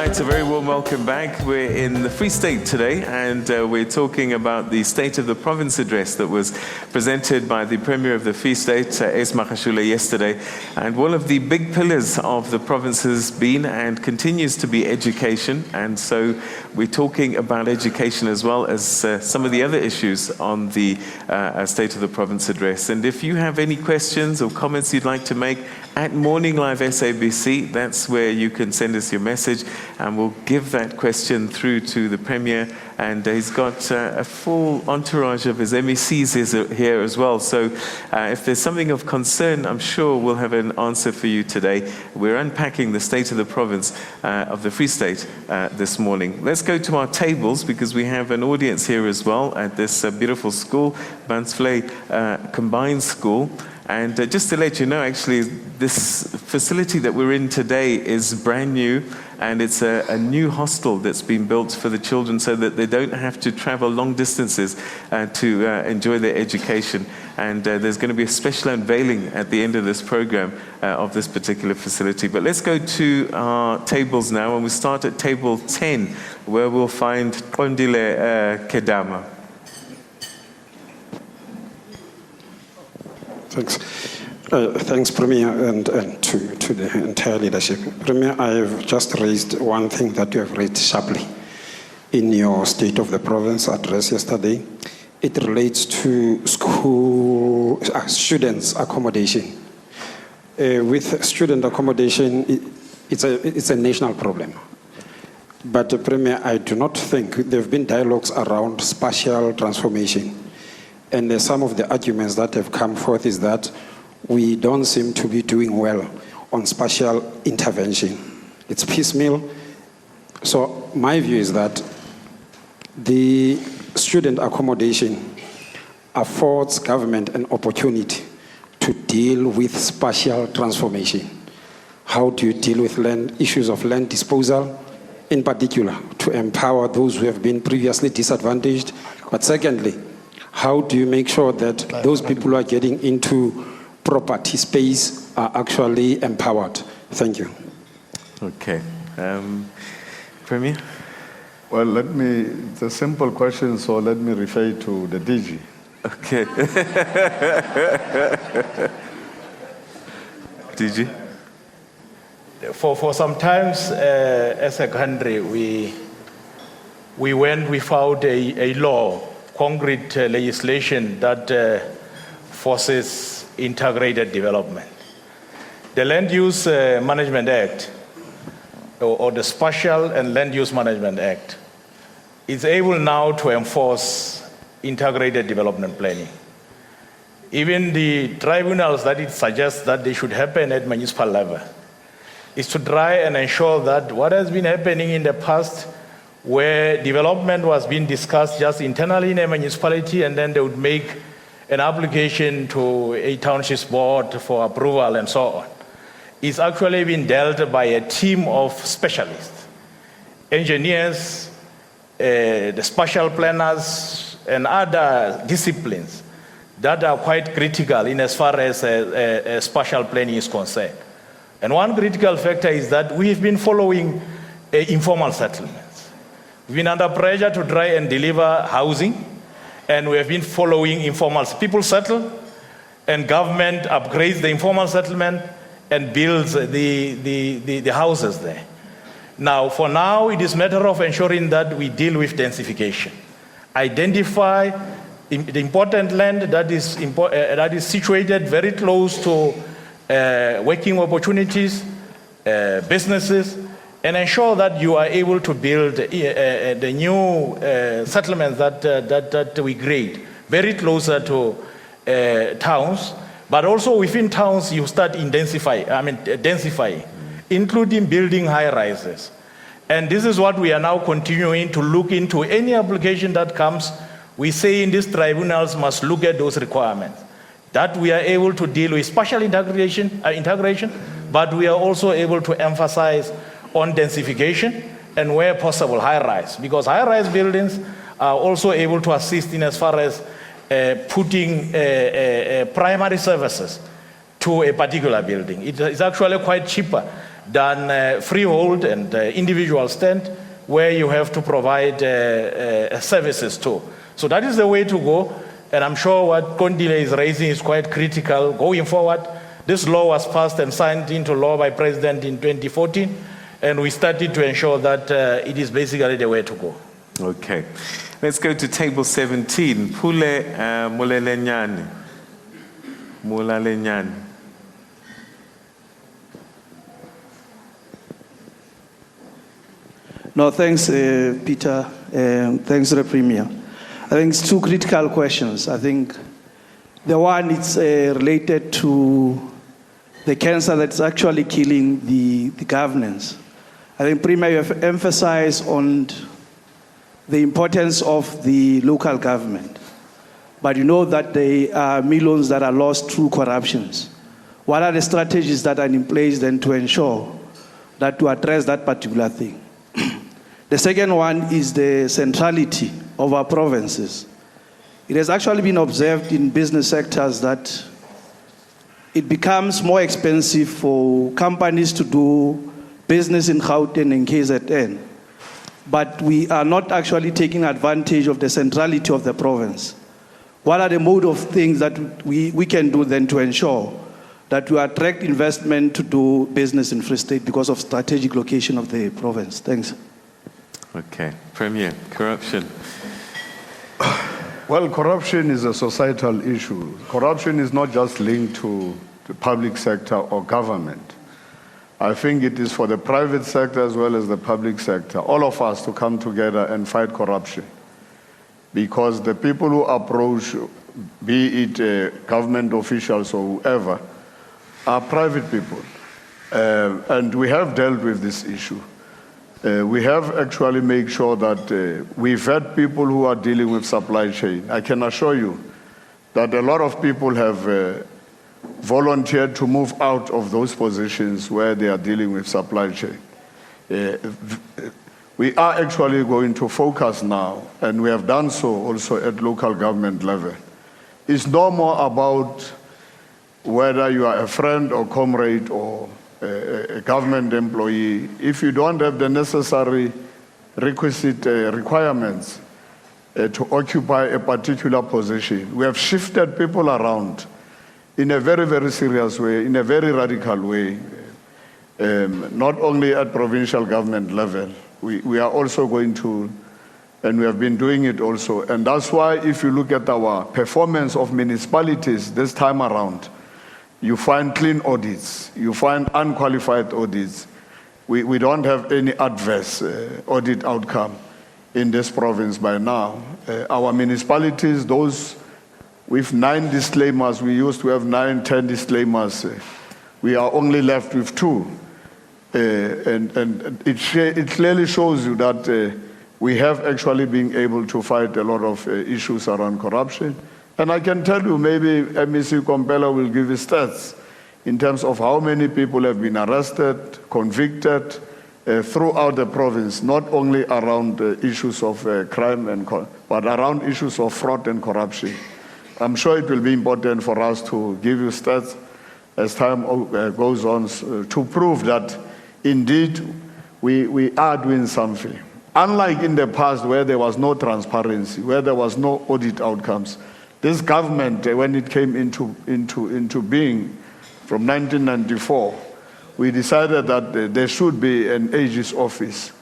right, a very warm welcome back. We're in the Free State today, and we're talking about the State of the Province address that was presented by the Premier of the Free State, Magashule, yesterday. And one of the big pillars of the province has been and continues to be education. And so we're talking about education as well as some of the other issues on the State of the Province address. And if you have any questions or comments you'd like to make, at Morning Live SABC, that's where you can send us your message, and we'll give that question through to the Premier. And he's got a full entourage of his MECs here as well. So if there's something of concern, I'm sure we'll have an answer for you today. We're unpacking the State of the Province of the Free State this morning. Let's go to our tables, because we have an audience here as well at this beautiful school, Bainsvlei Combined School. And just to let you know, actually, this facility that we're in today is brand new, and it's a new hostel that's been built for the children so that they don't have to travel long distances to enjoy their education. And there's going to be a special unveiling at the end of this program of this particular facility. But let's go to our tables now, and we start at table 10, where we'll find Kondile Kedama. Thanks. Thanks, Premier, and to the entire leadership. Premier, I have just raised one thing that you have raised sharply in your State of the Province address yesterday. It relates to school students' accommodation. With student accommodation, it's a national problem. But, Premier, I do not think there have been dialogues around spatial transformation. And some of the arguments that have come forth is that we don't seem to be doing well on spatial intervention. It's piecemeal. So my view is that the student accommodation affords government an opportunity to deal with spatial transformation. How do you deal with issues of land disposal, in particular, to empower those who have been previously disadvantaged? But secondly, how do you make sure that those people who are getting into property space are actually empowered? Thank you. Okay. Premier? Well, it's a simple question, so let me refer to the DG. Okay. DG? For some times, as a country, we found a law, concrete legislation that forces integrated development. The Land Use Management Act, or the Spatial and Land Use Management Act, is able now to enforce integrated development planning. Even the tribunals that it suggests that they should happen at municipal level is to try and ensure that what has been happening in the past, where development was being discussed just internally in a municipality, and then they would make an application to a township board for approval and so on, is actually being dealt by a team of specialists, engineers, the spatial planners, and other disciplines that are quite critical in as far as spatial planning is concerned. And one critical factor is that we've been following informal settlements. We've been under pressure to try and deliver housing, and we have been following informal. People settle, and government upgrades the informal settlement and builds the houses there. Now, for now, it is a matter of ensuring that we deal with densification. Identify the important land that is situated very close to working opportunities, businesses, and ensure that you are able to build the new settlements that we create very closer to towns, but also within towns you start densifying, including building high rises. And this is what we are now continuing to look into. Any application that comes, we say in these tribunals must look at those requirements, that we are able to deal with spatial integration, but we are also able to emphasize on densification and where possible high-rise, because high-rise buildings are also able to assist in as far as putting primary services to a particular building. It's actually quite cheaper than freehold and individual stand, where you have to provide services to. So that is the way to go, and I'm sure what Kondile is raising is quite critical going forward. This law was passed and signed into law by President in 2014, and we started to ensure that it is basically the way to go. Okay. Let's go to table 17. Pule Mulalenyane. Mulalenyane. No, thanks, Peter. Thanks, the Premier. I think it's two critical questions. I think the one is related to the cancer that's actually killing the governance. I think, Premier, you have emphasized on the importance of the local government. But you know that there are millions that are lost through corruptions. What are the strategies that are in place then to ensure that to address that particular thing? The second one is the centrality of our provinces. It has actually been observed in business sectors that it becomes more expensive for companies to do business in Gauteng and KZN. But we are not actually taking advantage of the centrality of the province. What are the mode of things that we can do then to ensure that we attract investment to do business in Free State because of strategic location of the province? Thanks. Okay. Premier, corruption. Well, corruption is a societal issue. Corruption is not just linked to the public sector or government. I think it is for the private sector as well as the public sector, all of us to come together and fight corruption. Because the people who approach, be it government officials or whoever, are private people. And we have dealt with this issue. We have actually made sure that we vet people who are dealing with supply chain. I can assure you that a lot of people have volunteered to move out of those positions where they are dealing with supply chain. We are actually going to focus now, and we have done so also at local government level. It's no more about whether you are a friend or comrade or a government employee. If you don't have the necessary requisite requirements to occupy a particular position, we have shifted people around in a very, very serious way, in a very radical way, not only at provincial government level. We are also going to, and we have been doing it also. And that's why if you look at our performance of municipalities this time around, you find clean audits, you find unqualified audits. We don't have any adverse audit outcome in this province by now. Our municipalities, those with 9 disclaimers, we used to have 9, 10 disclaimers. We are only left with 2. And it clearly shows you that we have actually been able to fight a lot of issues around corruption. And I can tell you, maybe MEC Kompela will give you stats in terms of how many people have been arrested, convicted throughout the province, not only around issues of crime, but around issues of fraud and corruption. I'm sure it will be important for us to give you stats as time goes on to prove that indeed we are doing something. Unlike in the past where there was no transparency, where there was no audit outcomes, this government, when it came into being from 1994, we decided that there should be an AG's office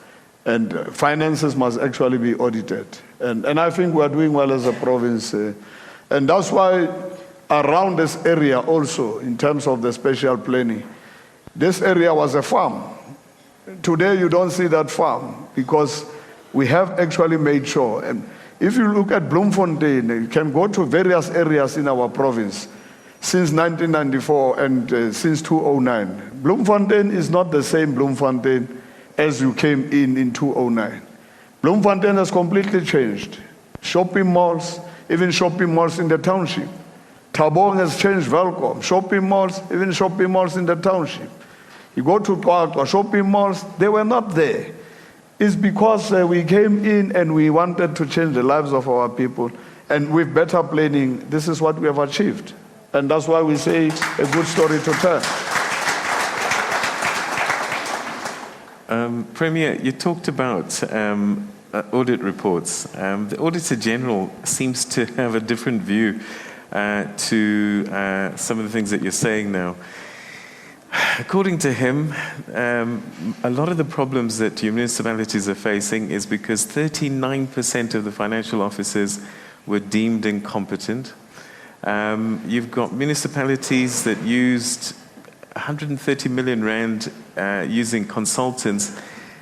and finances must actually be audited. And I think we are doing well as a province. And that's why around this area also, in terms of the special planning, this area was a farm. Today you don't see that farm because we have actually made sure. And if you look at Bloemfontein, you can go to various areas in our province since 1994 and since 2009. Bloemfontein is not the same Bloemfontein as you came in 2009. Bloemfontein has completely changed. Shopping malls, even shopping malls in the township. Tabong has changed, Welcome. Shopping malls, even shopping malls in the township. You go to Kwakwa, shopping malls, they were not there. It's because we came in and we wanted to change the lives of our people. And with better planning, this is what we have achieved. And that's why we say a good story to tell. Premier, you talked about audit reports. The Auditor General seems to have a different view to some of the things that you're saying now. According to him, a lot of the problems that your municipalities are facing is because 39% of the financial officers were deemed incompetent. You've got municipalities that used 130 million rand using consultants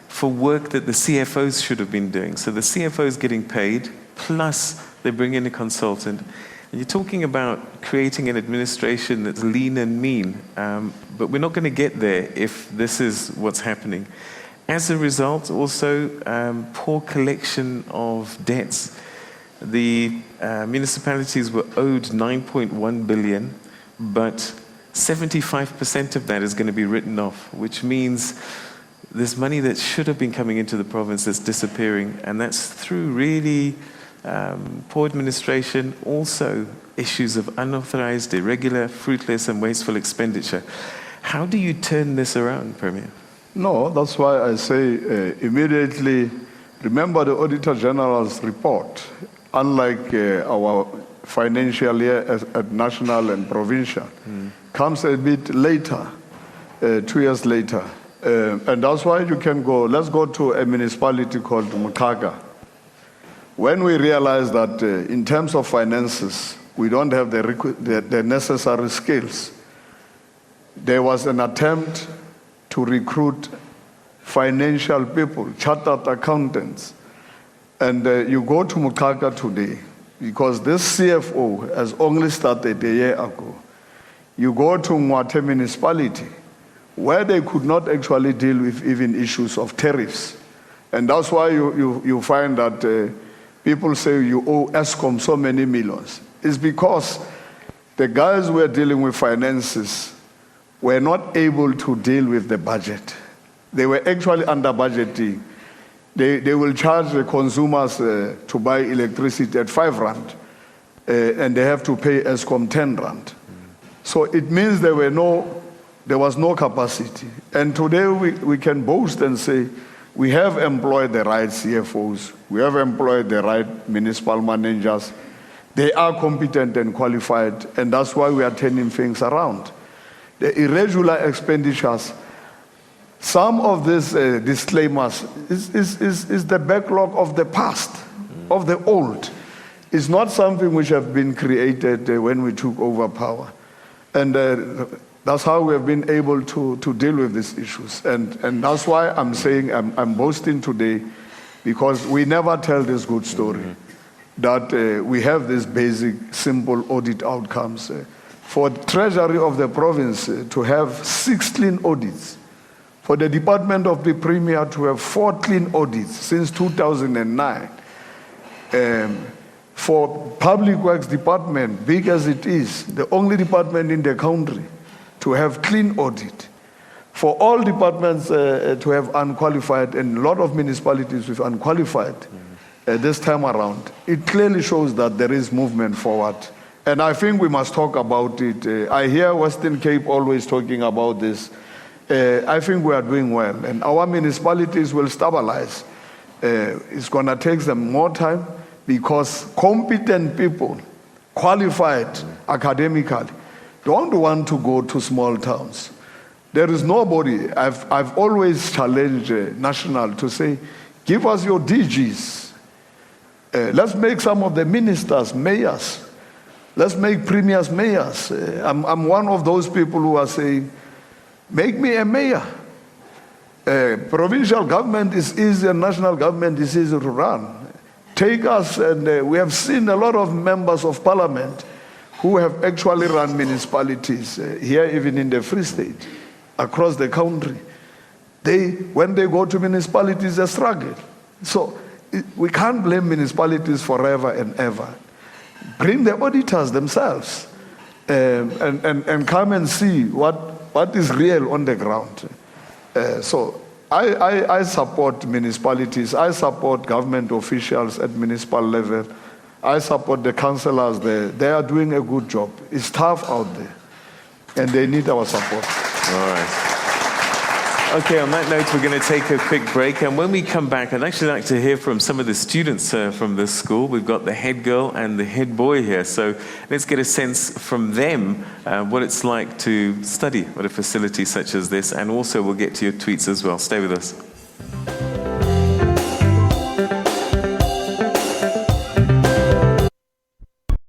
for work that the CFOs should have been doing. So the CFO is getting paid, plus they bring in a consultant. And you're talking about creating an administration that's lean and mean, but we're not going to get there if this is what's happening. As a result, also, poor collection of debts. The municipalities were owed 9.1 billion, but 75% of that is going to be written off, which means there's money that should have been coming into the province that's disappearing, and that's through really poor administration, also issues of unauthorized, irregular, fruitless, and wasteful expenditure. How do you turn this around, Premier? No, that's why I say immediately, remember the Auditor General's report, unlike our financial year at national and provincial, comes a bit later, 2 years later. And that's why you can go, let's go to a municipality called Makgoe. When we realized that in terms of finances, we don't have the necessary skills, there was an attempt to recruit financial people, chartered accountants. And you go to Makgoe today, because this CFO has only started a year ago. You go to Mwate municipality, where they could not actually deal with even issues of tariffs. And that's why you find that people say you owe Eskom so many millions. It's because the guys who were dealing with finances were not able to deal with the budget. They were actually under budgeting. They will charge the consumers to buy electricity at 5 rand, and they have to pay Eskom 10 rand. So it means there was no capacity. And today we can boast and say, we have employed the right CFOs, we have employed the right municipal managers. They are competent and qualified, and that's why we are turning things around. The irregular expenditures, some of these disclaimers is the backlog of the past, of the old. It's not something which have been created when we took over power. And that's how we have been able to deal with these issues. And that's why I'm saying I'm boasting today, because we never tell this good story, that we have these basic, simple audit outcomes. For the Treasury of the province to have 6 clean audits, for the Department of the Premier to have 4 clean audits since 2009, for Public Works Department, big as it is, the only department in the country to have clean audit, for all departments to have unqualified, and a lot of municipalities with unqualified this time around, it clearly shows that there is movement forward. And I think we must talk about it. I hear Western Cape always talking about this. I think we are doing well, and our municipalities will stabilize. It's going to take them more time, because competent people, qualified academically, don't want to go to small towns. There is nobody. I've always challenged National to say, give us your DGs. Let's make some of the ministers mayors. Let's make premiers mayors. I'm one of those people who are saying, make me a mayor. Provincial government is easy and national government is easy to run. Take us, and we have seen a lot of members of parliament who have actually run municipalities here, even in the Free State, across the country. When they go to municipalities, they struggle. So we can't blame municipalities forever and ever. Bring the auditors themselves and come and see what is real on the ground. So I support municipalities. I support government officials at municipal level. I support the councillors there. They are doing a good job. It's tough out there, and they need our support. All right. Okay, on that note, we're going to take a quick break. And when we come back, I'd actually like to hear from some of the students from this school. We've got the head girl and the head boy here. So let's get a sense from them what it's like to study at a facility such as this. And also we'll get to your tweets as well. Stay with us.